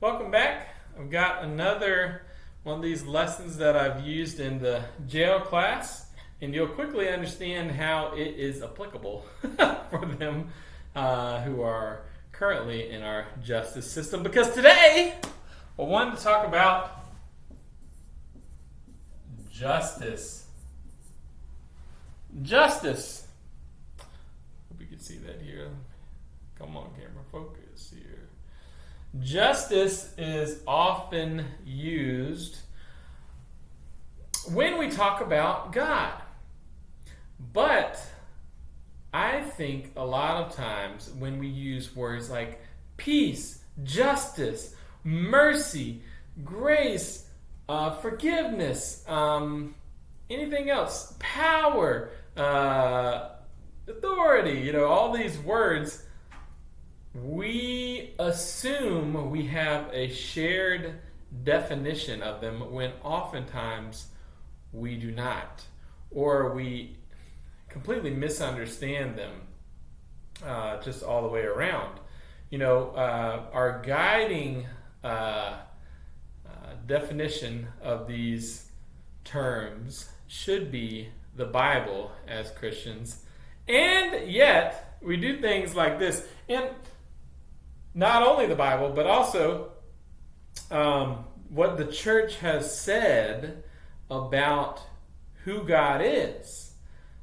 Welcome back. I've got another one of these lessons that I've used in the jail class, and you'll quickly understand how it is applicable for them who are currently in our justice system. Because today, I wanted to talk about justice. Justice. Hope you can see that here. Come on, camera, focus here. Justice is often used when we talk about God. But I think a lot of times when we use words like peace, justice, mercy, grace, forgiveness, anything else, power, authority, all these words, we assume we have a shared definition of them when oftentimes we do not, or we completely misunderstand them just all the way around. Our guiding definition of these terms should be the Bible as Christians, and yet we do things like this. And not only the Bible, but also what the church has said about who God is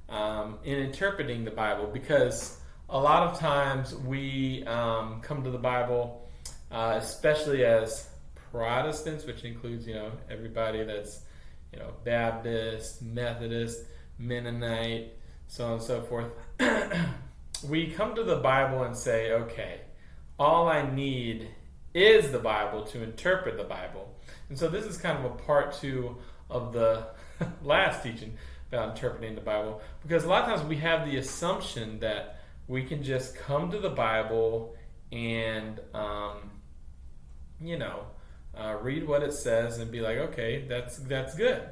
in interpreting the Bible. Because a lot of times we come to the Bible, especially as Protestants, which includes everybody that's Baptist, Methodist, Mennonite, so on and so forth. We come to the Bible and say, okay, all I need is the Bible to interpret the Bible. And so this is kind of a part 2 of the last teaching about interpreting the Bible, because a lot of times we have the assumption that we can just come to the Bible and read what it says and be like, okay, that's good.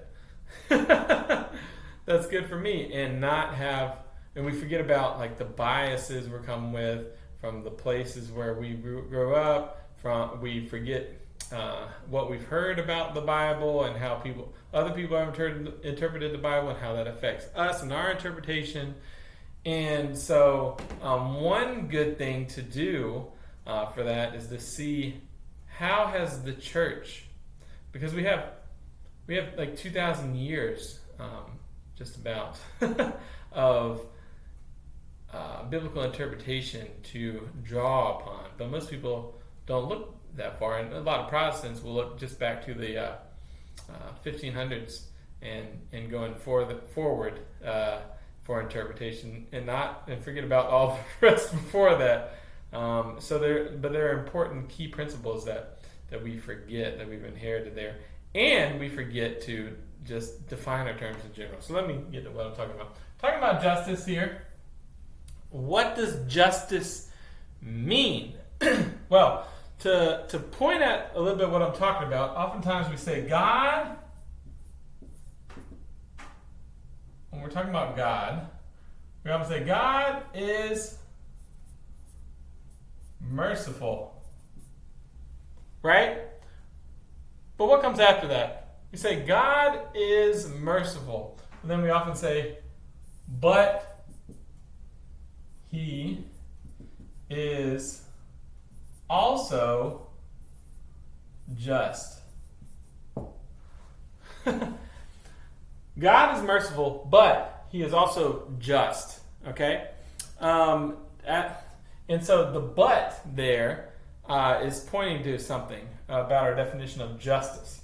That's good for me, and not have, and we forget about like the biases we're coming with from the places where we grew up. We forget what we've heard about the Bible and how other people have interpreted the Bible and how that affects us and our interpretation. And so one good thing to do for that is to see how has the church, because we have like 2,000 years just about of biblical interpretation to draw upon, but most people don't look that far, and a lot of Protestants will look just back to the 1500s and going forward for interpretation, and forget about all the rest before that. There are important key principles that we forget, that we've inherited there, and we forget to just define our terms in general. So let me get to what I'm talking about. Talking about justice here. What does justice mean? Well, to point at a little bit what I'm talking about, oftentimes we say God, when we're talking about God, we often say God is merciful. Right? But what comes after that? We say God is merciful. And then we often say, but He is also just. God is merciful, but He is also just. Okay? And so the but there is pointing to something about our definition of justice.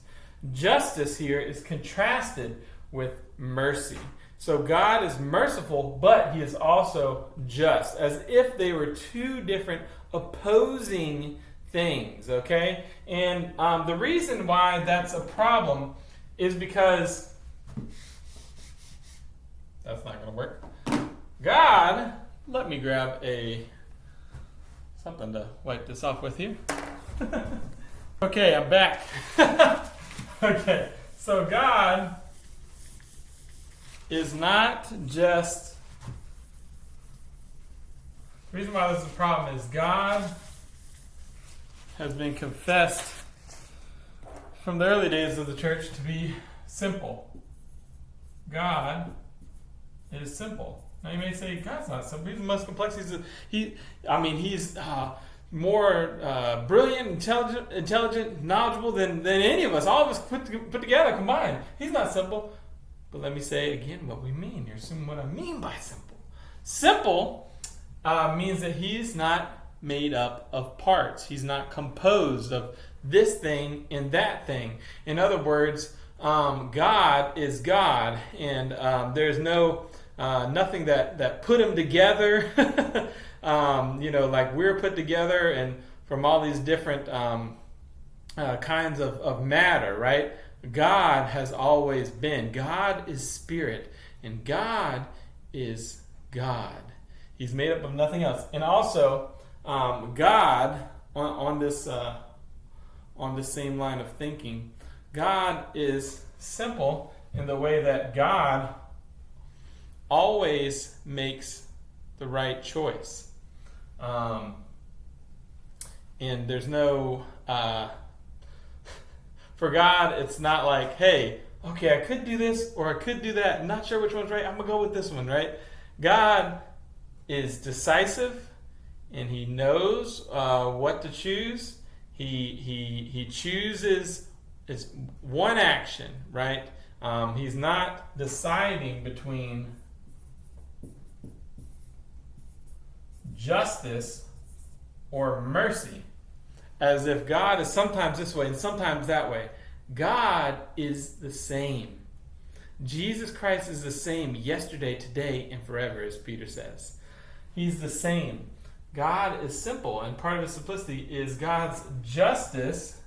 Justice here is contrasted with mercy. So God is merciful, but He is also just, as if they were two different opposing things, okay? And the reason why that's a problem is because that's not going to work. God, let me grab something to wipe this off with here. Okay, I'm back. Okay, so God is not just... The reason why this is a problem is God has been confessed from the early days of the church to be simple. God is simple. Now you may say, God's not simple. He's the most complex. He's more brilliant, intelligent, knowledgeable than any of us. All of us put together, combined. He's not simple. But let me say again what we mean. You're assuming what I mean by simple. Simple means that he's not made up of parts. He's not composed of this thing and that thing. In other words, God is God, and there's nothing that put him together. Like we're put together and from all these different kinds of matter, right? God has always been. God is spirit, and God is God. He's made up of nothing else. And also, God, on this same line of thinking, God is simple in the way that God always makes the right choice. And there's no, for God, it's not like, hey, okay, I could do this or I could do that. I'm not sure which one's right. I'm going to go with this one, right? God is decisive, and he knows what to choose. He chooses it's one action, right? He's not deciding between justice or mercy, as if God is sometimes this way and sometimes that way. God is the same. Jesus Christ is the same yesterday, today, and forever, as Peter says. He's the same. God is simple, and part of his simplicity is God's justice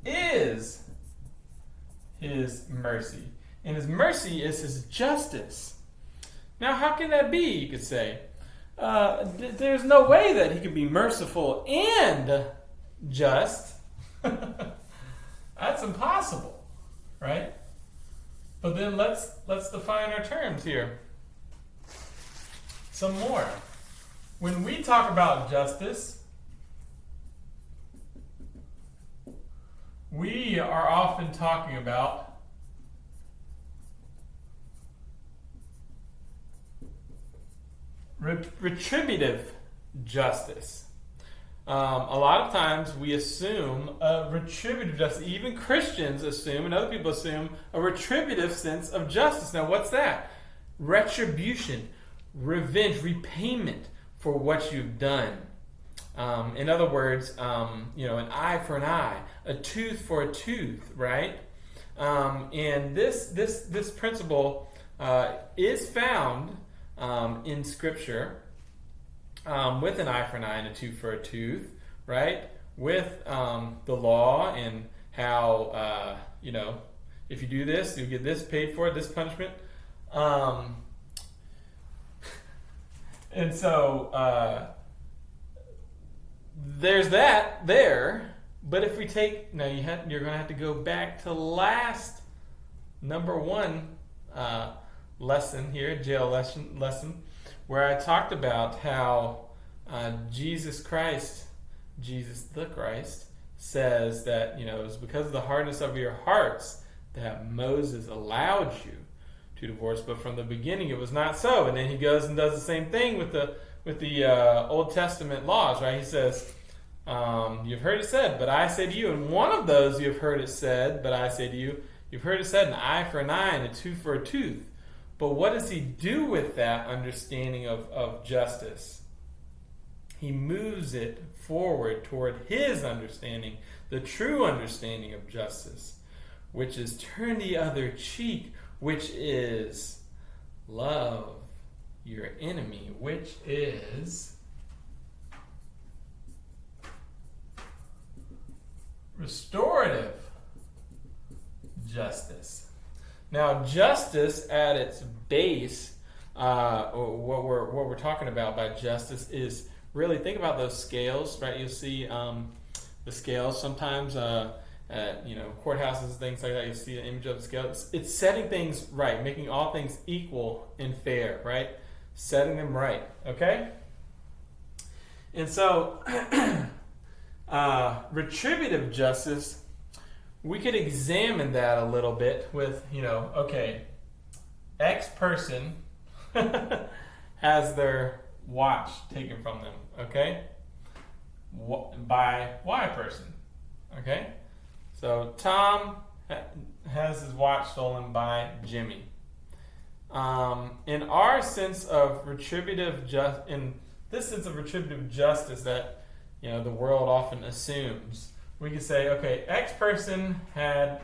is his mercy. And his mercy is his justice. Now, how can that be, you could say? There's no way that he can be merciful and just. That's impossible, right? But then let's define our terms here some more. When we talk about justice, we are often talking about retributive justice. A lot of times we assume a retributive justice. Even Christians assume, and other people assume, a retributive sense of justice. Now, what's that? Retribution, revenge, repayment for what you've done. In other words, an eye for an eye, a tooth for a tooth, right? And this principle is found in Scripture, with an eye for an eye and a tooth for a tooth, right? With the law and how, if you do this, you get this paid for, this punishment. And so there's that there. But if we take, now you're going to have to go back to last number one lesson here, jail lesson, where I talked about how Jesus the Christ, says that, it was because of the hardness of your hearts that Moses allowed you to divorce, but from the beginning it was not so. And then he goes and does the same thing with the Old Testament laws, right? He says, you've heard it said, but I say to you, and one of those you've heard it said, but I say to you, you've heard it said, an eye for an eye and a tooth for a tooth. But what does he do with that understanding of justice? He moves it forward toward his understanding, the true understanding of justice, which is turn the other cheek, which is love your enemy, which is restorative justice. Now, justice at its base, what we're talking about by justice is really, think about those scales, right? You'll see the scales sometimes at courthouses, things like that. You see an image of the scale. It's setting things right, making all things equal and fair, right? Setting them right, okay? And so, retributive justice, we could examine that a little bit with, okay, X person has their watch taken from them, okay, by Y person, okay? So Tom has his watch stolen by Jimmy. In our sense of retributive justice that the world often assumes, we could say, okay, X person had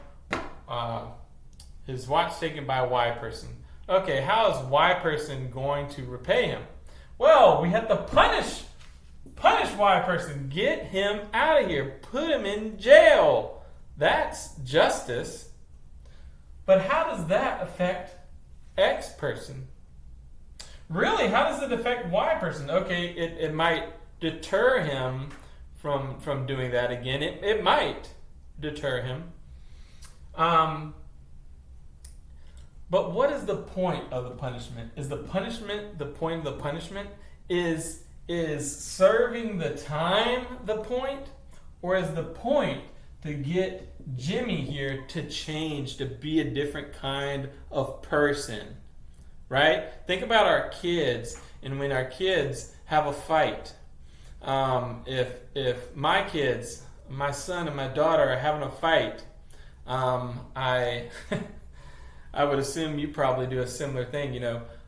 his watch taken by Y person. Okay, how is Y person going to repay him? Well, we have to punish Y person, get him out of here, put him in jail. That's justice. But how does that affect X person? Really, how does it affect Y person? Okay, it might deter him from doing that again. It might deter him. But what is the point of the punishment? Is the punishment the point of the punishment? Is serving the time the point? Or is the point to get Jimmy here to change, to be a different kind of person? Right? Think about our kids, and when our kids have a fight. If my kids, my son and my daughter are having a fight, I would assume you probably do a similar thing.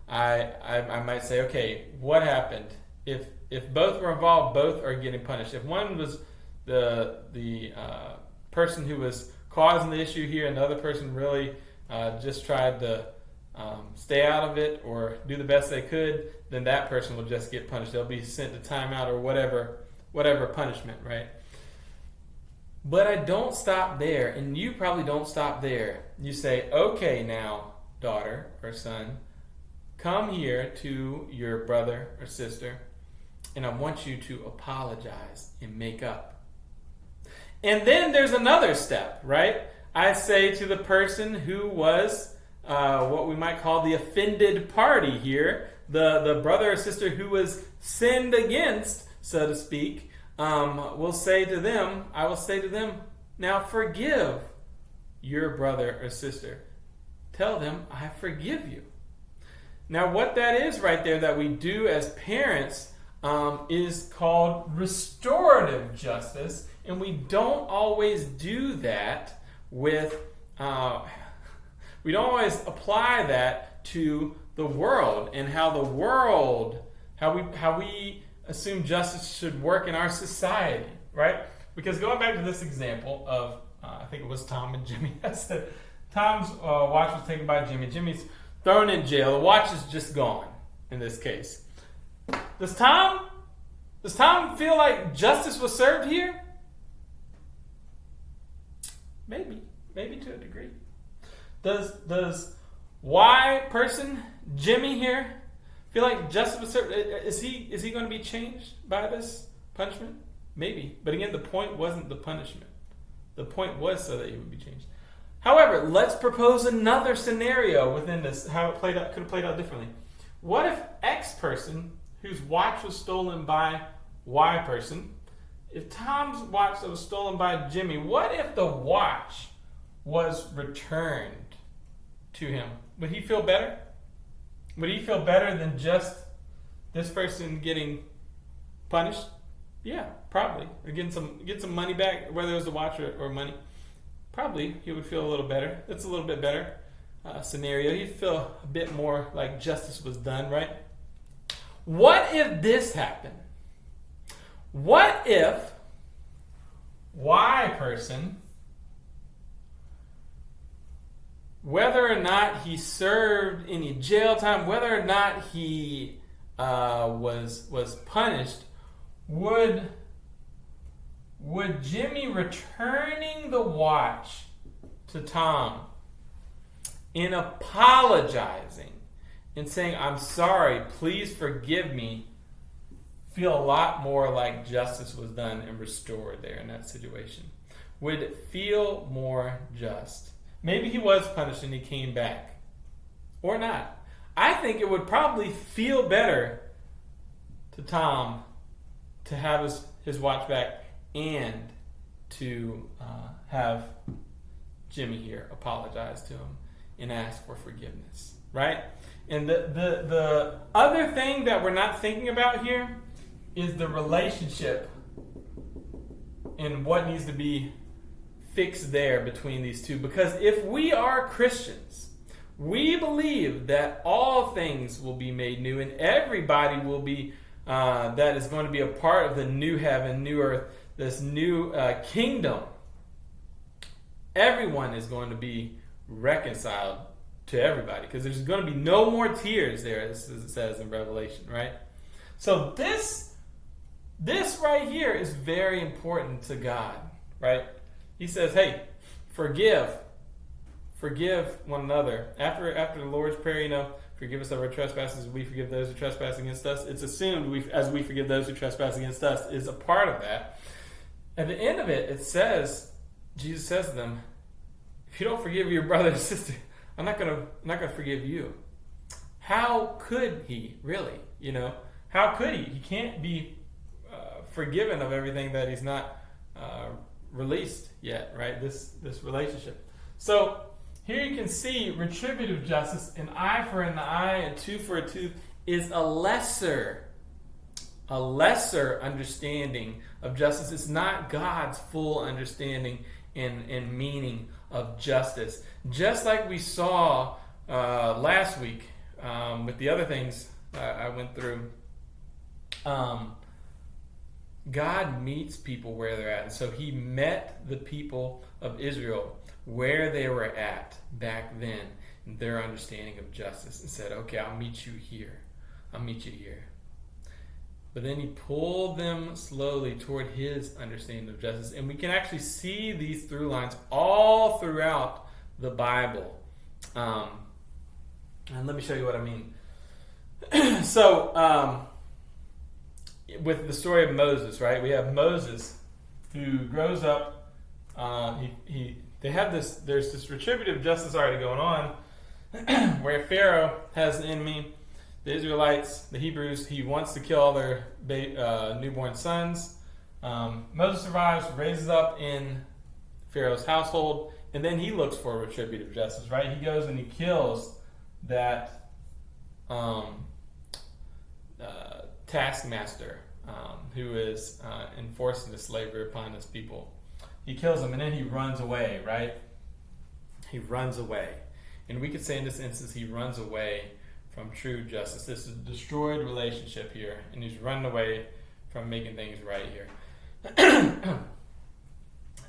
I might say, okay, what happened? If both were involved, both are getting punished. If one was the person who was causing the issue here, and the other person really just tried to stay out of it or do the best they could, then that person will just get punished. They'll be sent to timeout or whatever punishment, right? But I don't stop there, and you probably don't stop there. You say, okay, now, daughter or son, come here to your brother or sister, and I want you to apologize and make up. And then there's another step, right? I say to the person who was what we might call the offended party here, the brother or sister who was sinned against, so to speak, I will say to them, now forgive your brother or sister. Tell them, I forgive you. Now what that is right there that we do as parents is called restorative justice, and we don't always do that with, we don't always apply that to the world and how we assume justice should work in our society, right? Because going back to this example of, I think it was Tom and Jimmy. I said Tom's watch was taken by Jimmy. Jimmy's thrown in jail. The watch is just gone in this case. Does Tom feel like justice was served here? Maybe to a degree. Does Y person, Jimmy here, feel like justice was served? Is he going to be changed by this punishment? Maybe. But again, the point wasn't the punishment. The point was so that he would be changed. However, let's propose another scenario within this, how it could have played out differently. What if X person, whose watch was stolen by Y person, if Tom's watch was stolen by Jimmy, what if the watch was returned to him? Would he feel better? Would he feel better than just this person getting punished? Yeah, probably. Or get some money back, whether it was the watch or money. Probably he would feel a little better. That's a little bit better scenario. He'd feel a bit more like justice was done, right? What if this happened? What if Y person, whether or not he served any jail time, whether or not he was punished, would Jimmy returning the watch to Tom and apologizing and saying, I'm sorry, please forgive me, feel a lot more like justice was done and restored there in that situation? Would it feel more just? Maybe he was punished and he came back. Or not. I think it would probably feel better to Tom to have his watch back and to have Jimmy here apologize to him and ask for forgiveness, right? And the other thing that we're not thinking about here is the relationship and what needs to be fixed there between these two. Because if we are Christians, we believe that all things will be made new and everybody will be, that is going to be a part of the new heaven, new earth, this new kingdom. Everyone is going to be reconciled to everybody because there's going to be no more tears there, as it says in Revelation, right? So this right here is very important to God, right? He says, hey, forgive one another. After the Lord's Prayer, forgive us of our trespasses, we forgive those who trespass against us. It's assumed as we forgive those who trespass against us is a part of that. At the end of it, Jesus says to them, if you don't forgive your brother and sister, I'm not gonna forgive you. How could he really? How could he? He can't be forgiven of everything that he's not released yet, right? This relationship. So here you can see retributive justice, an eye for an eye, a tooth for a tooth, is a lesser understanding of justice. It's not God's full understanding and meaning of justice. Just like we saw last week with the other things I went through, God meets people where they're at. And so he met the people of Israel where they were at back then, in their understanding of justice, and said, okay, I'll meet you here. But then he pulled them slowly toward his understanding of justice. And we can actually see these through lines all throughout the Bible. And let me show you what I mean. So, with the story of Moses, right? We have Moses who grows up. There's this retributive justice already going on where Pharaoh has an enemy. The Israelites, the Hebrews, he wants to kill all their newborn sons. Moses survives, raises up in Pharaoh's household, and then he looks for retributive justice, right? He goes and he kills that taskmaster who is enforcing the slavery upon his people. He kills him, and then he runs away, right? He runs away. And we could say in this instance, he runs away from true justice. This is a destroyed relationship here, and he's running away from making things right here.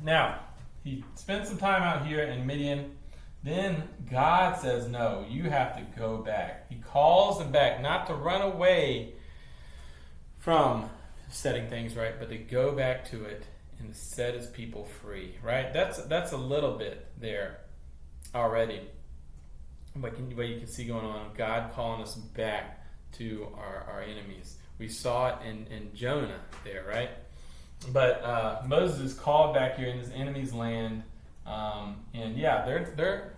Now, he spends some time out here in Midian. Then God says, no, you have to go back. He calls them back, not to run away from setting things right, but to go back to it and set his people free, right? That's a little bit there already. What you can see going on, God calling us back to our enemies. We saw it in Jonah there, right? But Moses is called back here in his enemy's land, and they're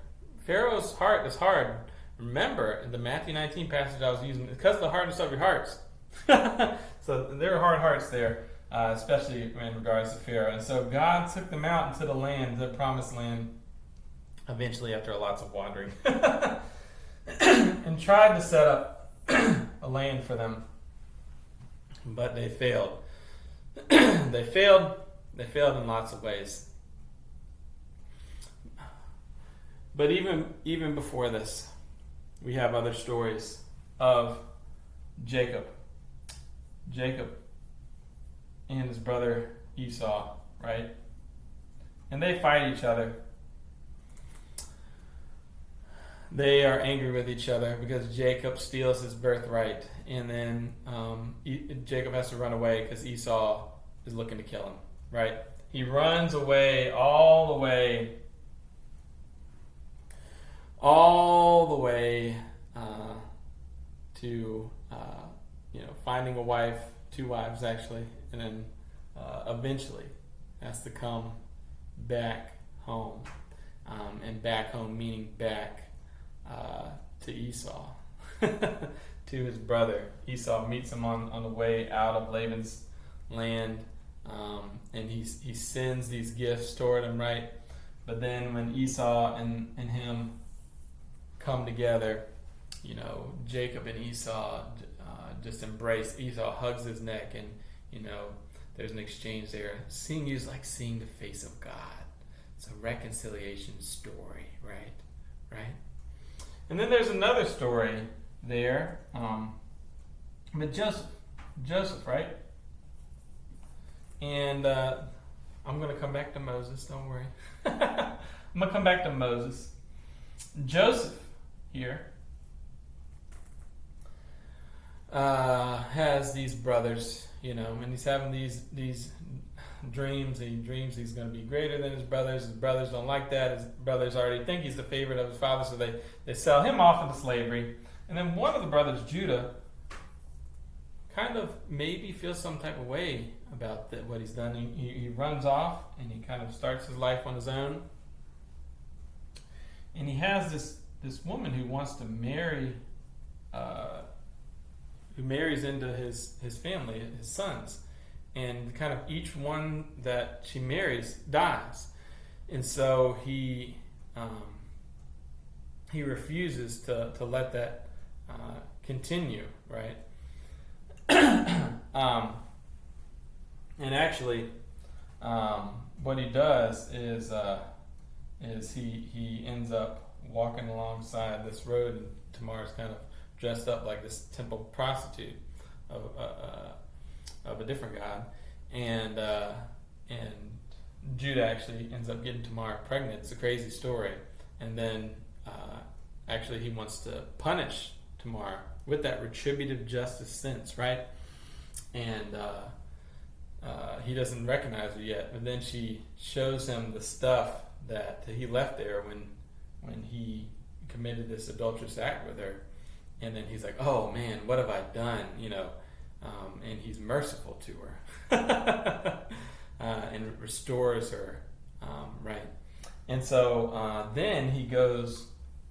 Pharaoh's heart is hard. Remember the Matthew 19 passage I was using, because of the hardness of your hearts. So there are hard hearts there, especially in regards to Pharaoh. And so God took them out into the land, the promised land, eventually after lots of wandering, and tried to set up a land for them, but they failed. They failed in lots of ways. But even before this, we have other stories of Jacob and his brother Esau, right? And they fight each other. They are angry with each other because Jacob steals his birthright, and then Jacob has to run away because Esau is looking to kill him, right? He runs away all the way to finding a wife, 2 wives actually, and then eventually has to come back home, and back home meaning back to Esau, to his brother. Esau meets him on the way out of Laban's land, and he sends these gifts toward him, right? But then when Esau and him come together, Jacob and Esau just embrace. Esau hugs his neck, and there's an exchange there. Seeing you is like seeing the face of God. It's a reconciliation story, right? And then there's another story there, but Joseph, right? And I'm going to come back to Moses, don't worry. I'm going to come back to Moses. Joseph here has these brothers, and he's having these dreams. He dreams he's going to be greater than his brothers. His brothers don't like that. His brothers already think he's the favorite of his father, so they sell him off into slavery. And then one of the brothers, Judah, kind of maybe feels some type of way about what he's done. He runs off, and he kind of starts his life on his own. And he has this woman who wants to marry, who marries into his family, his sons. And kind of each one that she marries dies. And so he refuses to let that continue, right? And actually, what he does is he ends up walking alongside this road, and Tamar's kind of dressed up like this temple prostitute of a different god, and Judah actually ends up getting Tamar pregnant. It's a crazy story, and then actually he wants to punish Tamar with that retributive justice sense, right? And he doesn't recognize her yet, but then she shows him the stuff that he left there when he committed this adulterous act with her, and then he's like, "Oh man, what have I done?" And he's merciful to her and restores her, right? And so then he goes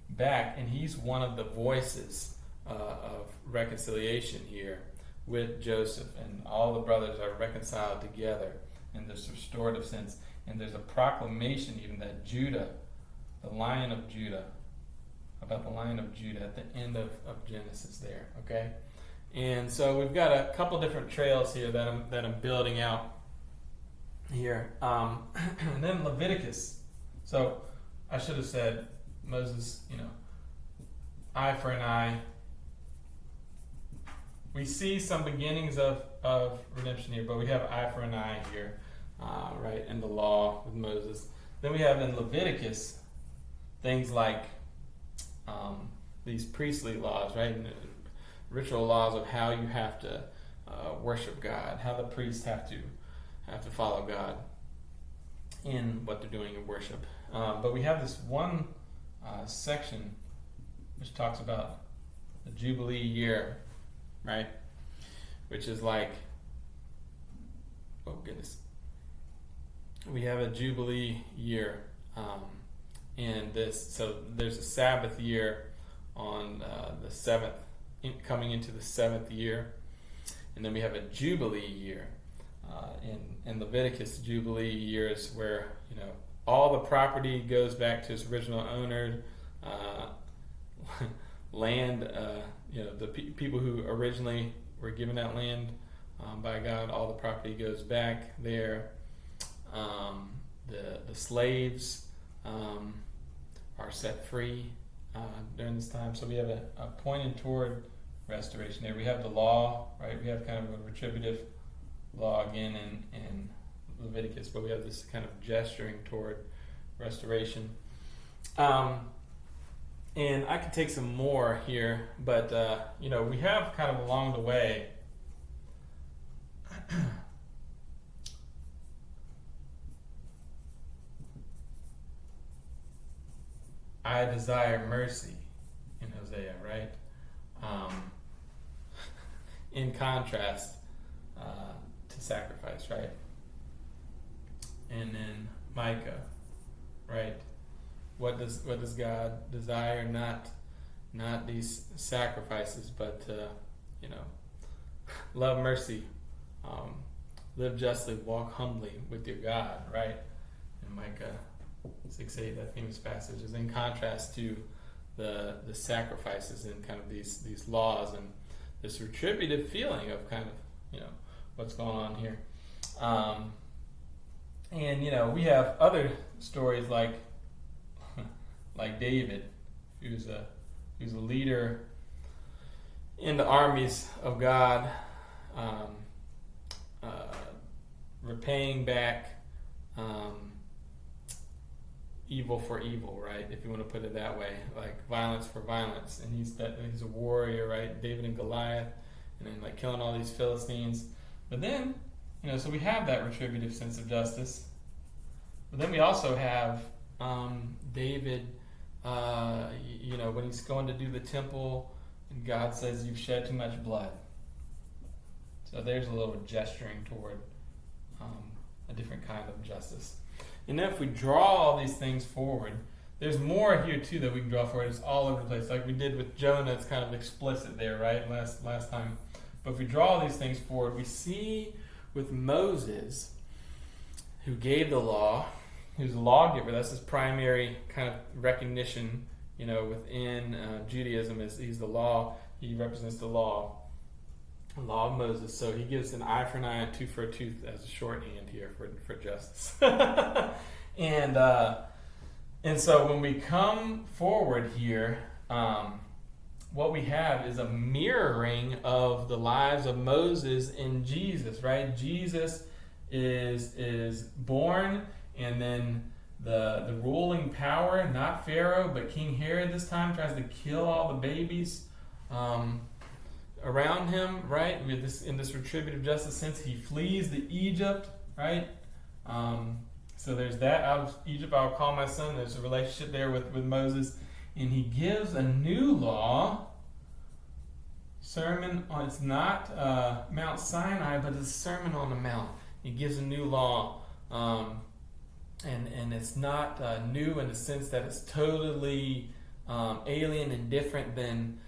back, and he's one of the voices of reconciliation here with Joseph, and all the brothers are reconciled together in this restorative sense. And there's a proclamation even that Judah, the Lion of Judah, about the Lion of Judah at the end of Genesis there, okay? And so we've got a couple different trails here that I'm building out here. And then Leviticus. So I should have said Moses, eye for an eye. We see some beginnings of redemption here, but we have eye for an eye here, right, in the law with Moses. Then we have in Leviticus things like these priestly laws, right, and ritual laws of how you have to worship God, how the priests have to follow God in what they're doing in worship. But we have this one section which talks about the Jubilee year, right? Which is like, oh goodness, we have a Jubilee year, and so there's a Sabbath year on the seventh, coming into the seventh year, and then we have a Jubilee year. In Leviticus, Jubilee year is where all the property goes back to its original owner. Land, the people who originally were given that land by God, all the property goes back there. The slaves are set free during this time. So we have a pointed toward restoration there. We have the law, right? We have kind of a retributive law again in Leviticus, but we have this kind of gesturing toward restoration. And I could take some more here, but we have kind of along the way I desire mercy in Hosea, right? In contrast to sacrifice, right? And then Micah, right? What does God desire? Not these sacrifices, but love, mercy, live justly, walk humbly with your God, right? And Micah 6:8, that famous passage, is in contrast to the sacrifices and kind of these laws and this retributive feeling of kind of, what's going on here. And we have other stories like David, who's a leader in the armies of God, repaying back evil for evil, right? If you want to put it that way, like violence for violence. And he's a warrior, right? David and Goliath, and then like killing all these Philistines. But then, so we have that retributive sense of justice. But then we also have David, when he's going to do the temple, and God says, "You've shed too much blood." So there's a little gesturing toward a different kind of justice. And then if we draw all these things forward, there's more here too that we can draw forward. It's all over the place. Like we did with Jonah, it's kind of explicit there, right? Last time. But if we draw all these things forward, we see with Moses, who gave the law, who's a lawgiver. That's his primary kind of recognition, within Judaism, is he's the law. He represents the law of Moses. So he gives an eye for an eye and tooth for a tooth as a shorthand here for justice. And so when we come forward here, what we have is a mirroring of the lives of Moses and Jesus, right? Jesus is born, and then the ruling power, not Pharaoh, but King Herod this time, tries to kill all the babies around him, right? In this retributive justice sense, he flees to Egypt, right? So there's that. Out of Egypt I'll call my son. There's a relationship there with Moses. And he gives a new law, sermon on, it's not Mount Sinai, but it's a Sermon on the Mount. He gives a new law, and it's not new in the sense that it's totally alien and different than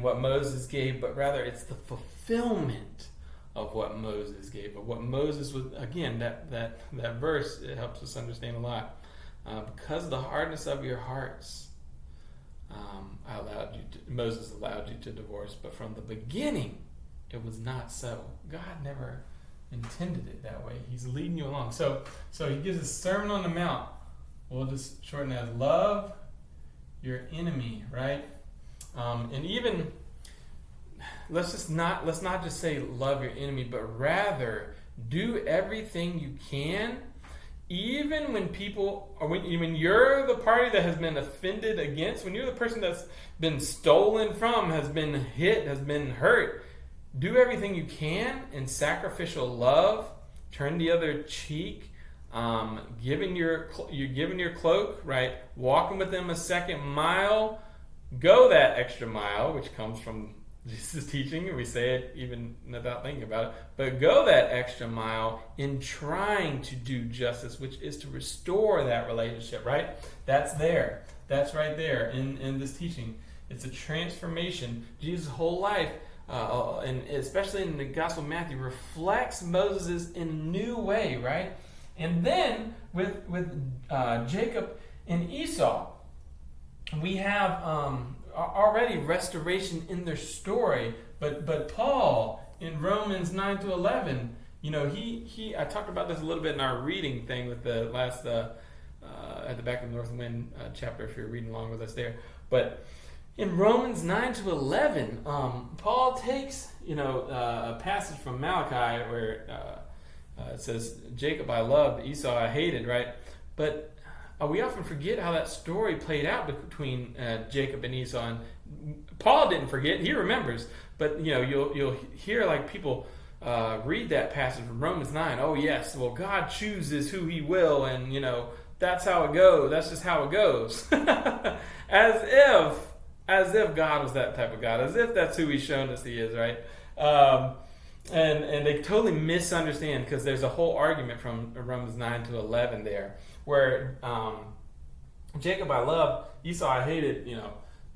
what Moses gave, but rather it's the fulfillment of what Moses gave, of what Moses was. Again, that verse, it helps us understand a lot. Because of the hardness of your hearts, Moses allowed you to divorce, but from the beginning, it was not so. God never intended it that way. He's leading you along. So he gives a Sermon on the Mount. We'll just shorten it as love your enemy, right? And even let's not just say love your enemy, but rather do everything you can, even when people, or when you're the party that has been offended against, when you're the person that's been stolen from, has been hit, has been hurt. Do everything you can in sacrificial love. Turn the other cheek. Giving your cloak, right? Walking with them a second mile. Go that extra mile, which comes from Jesus' teaching, and we say it even without thinking about it. But go that extra mile in trying to do justice, which is to restore that relationship, right? That's there. That's right there in this teaching. It's a transformation. Jesus' whole life, and especially in the Gospel of Matthew, reflects Moses in a new way, right? And then with Jacob and Esau, we have already restoration in their story. But Paul in Romans 9-11, I talked about this a little bit in our reading thing with the last at the back of the North Wind chapter, if you're reading along with us there. But in Romans 9-11, Paul takes a passage from Malachi where it says, Jacob I loved, Esau I hated, right? But we often forget how that story played out between Jacob and Esau. And Paul didn't forget; he remembers. But you'll hear like people read that passage from Romans 9. Oh yes, well God chooses who He will, and that's how it goes. That's just how it goes. as if God was that type of God. As if that's who He's shown us He is, right? And they totally misunderstand, because there's a whole argument from Romans 9-11 there, where Jacob I loved, Esau I hated,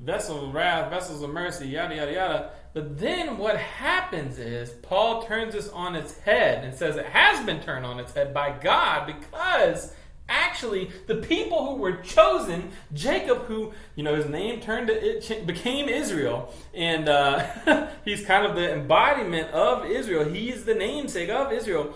vessels of wrath, vessels of mercy, yada, yada, yada. But then what happens is Paul turns this on its head and says it has been turned on its head by God, because actually the people who were chosen, Jacob, who, his name became Israel, and he's kind of the embodiment of Israel. He's the namesake of Israel.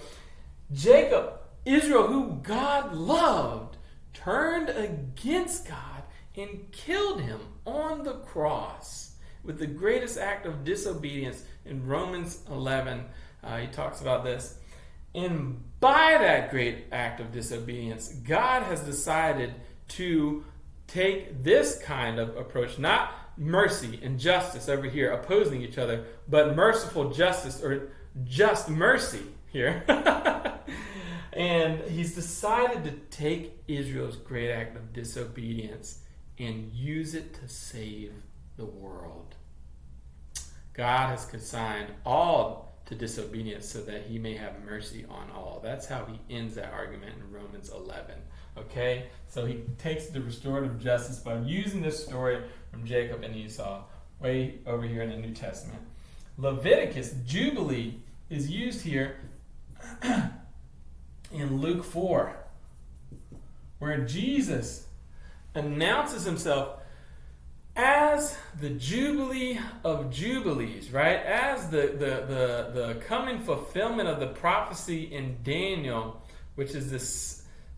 Jacob, Israel, who God loved, turned against God and killed him on the cross with the greatest act of disobedience. In Romans 11, he talks about this. And by that great act of disobedience, God has decided to take this kind of approach, not mercy and justice over here opposing each other, but merciful justice, or just mercy here. And he's decided to take Israel's great act of disobedience and use it to save the world. God has consigned all to disobedience so that he may have mercy on all. That's how he ends that argument in Romans 11. Okay? So he takes the restorative justice by using this story from Jacob and Esau way over here in the New Testament. Leviticus, Jubilee, is used here in Luke 4, where Jesus announces himself as the Jubilee of Jubilees, right? As the coming fulfillment of the prophecy in Daniel, which is the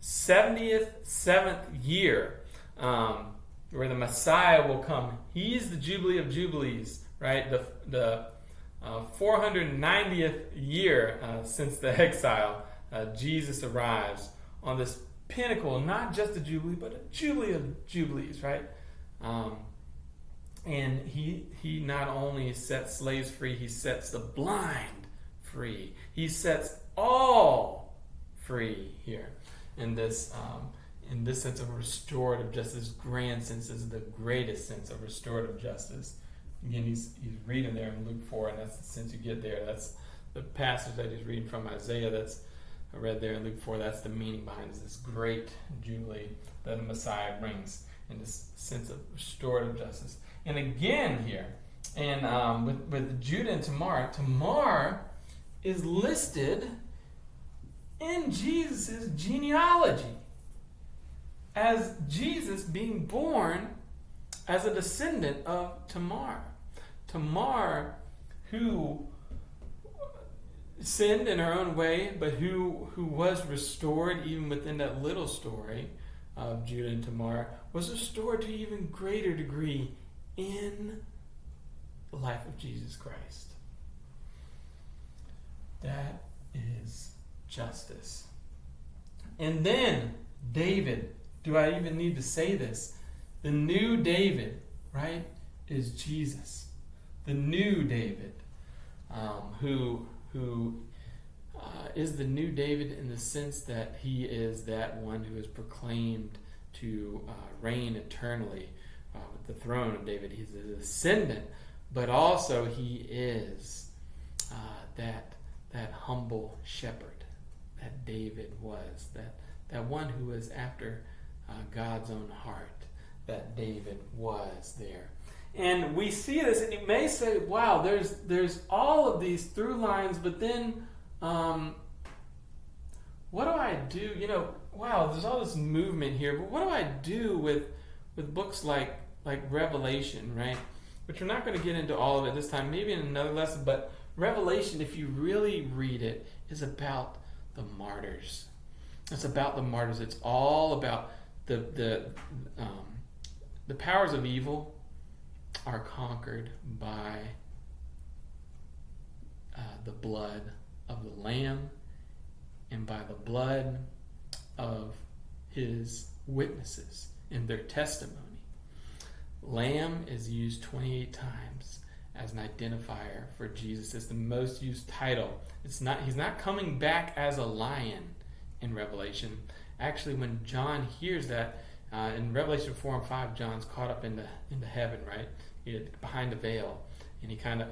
7th year, where the Messiah will come. He's the Jubilee of Jubilees, right? The 490th year since the exile, Jesus arrives on this pinnacle, not just a Jubilee, but a Jubilee of Jubilees, right? And he not only sets slaves free, he sets the blind free. He sets all free here in this sense of restorative justice. Grand sense is the greatest sense of restorative justice. Again, he's reading there in Luke 4, and that's the sense you get there. That's the passage that he's reading from Isaiah. That's I read there in Luke 4. That's the meaning behind this great jubilee that the Messiah brings in this sense of restorative justice. And again here, and with Judah and Tamar is listed in Jesus' genealogy as Jesus being born as a descendant of Tamar. Tamar, who sinned in her own way, but who was restored even within that little story of Judah and Tamar, was restored to an even greater degree in the life of Jesus Christ. That is justice. And then David, do I even need to say this? The new David, right, is Jesus. The new David, who is the new David in the sense that he is that one who is proclaimed to reign eternally with the throne of David. He's a descendant, but also he is that humble shepherd that David was, that one who was after God's own heart, that David was there. And we see this, and you may say, wow, there's all of these through lines, but then what do I do? Wow, there's all this movement here, but what do I do with books like Revelation, right? Which we're not going to get into all of it this time, maybe in another lesson, but Revelation, if you really read it, is about the martyrs. It's about the martyrs. It's all about the powers of evil are conquered by the blood of the Lamb and by the blood of his witnesses and their testimony. Lamb is used 28 times as an identifier for Jesus. It's the most used title. He's not coming back as a lion in Revelation. Actually, when John hears that, in Revelation 4 and 5, John's caught up into heaven, right? Behind the veil. and he kind of,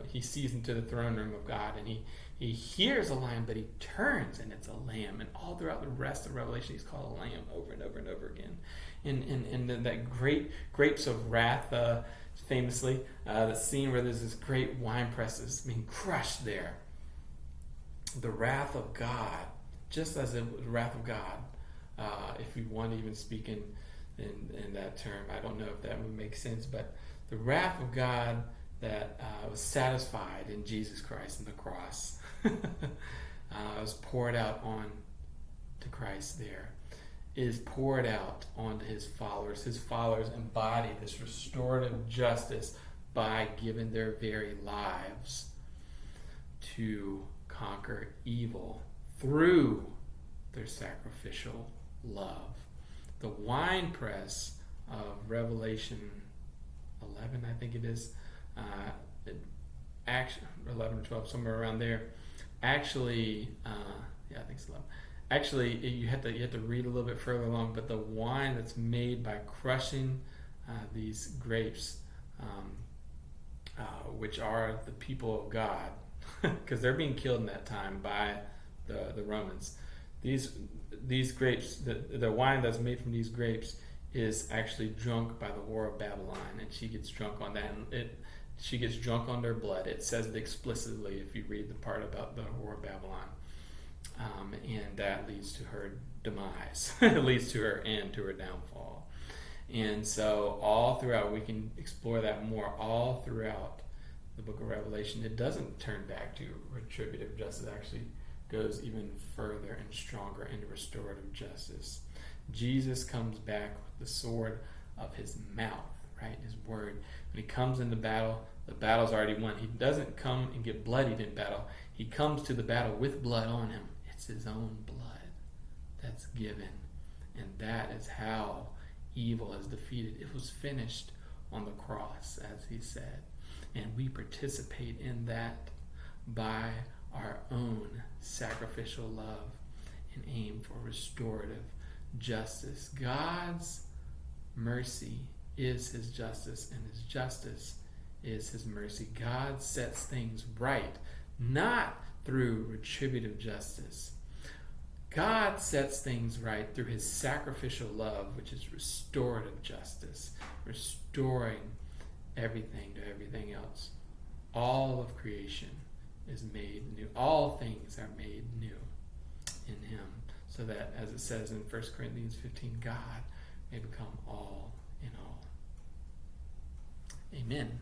he sees into the throne room of God, and he hears a lion, but he turns and it's a lamb. And all throughout the rest of Revelation, he's called a lamb over and over and over again. And then that grapes of wrath, famously, the scene where there's this great wine presses being crushed there. The wrath of God, just as it was the wrath of God, if we want to even speak in that term, I don't know if that would make sense, but the wrath of God that was satisfied in Jesus Christ and the cross was poured out on to Christ there, is poured out onto his followers. His followers embody this restorative justice by giving their very lives to conquer evil through their sacrificial love. The winepress of Revelation 11, I think it is, 11 or 12, somewhere around there. Actually, I think it's 11. Actually, you have to read a little bit further along, but the wine that's made by crushing these grapes, which are the people of God, because they're being killed in that time by the Romans. These grapes, the wine that's made from these grapes is actually drunk by the whore of Babylon, and she gets drunk on that. And she gets drunk on their blood. It says it explicitly if you read the part about the whore of Babylon. And that leads to her demise. It leads to her end, to her downfall. And so all throughout, we can explore that more all throughout the book of Revelation. It doesn't turn back to retributive justice. It actually goes even further and stronger into restorative justice. Jesus comes back with the sword of his mouth, right? His word. When he comes into battle, the battle's already won. He doesn't come and get bloodied in battle. He comes to the battle with blood on him. It's his own blood that's given. And that is how evil is defeated. It was finished on the cross, as he said. And we participate in that by our own sacrificial love and aim for restorative justice. God's mercy is his justice, and his justice is his mercy. God sets things right, not through retributive justice. God sets things right through his sacrificial love, which is restorative justice, restoring everything to everything else. All of creation is made new. All things are made new in him, so that, as it says in 1 Corinthians 15, God may become all in all. Amen.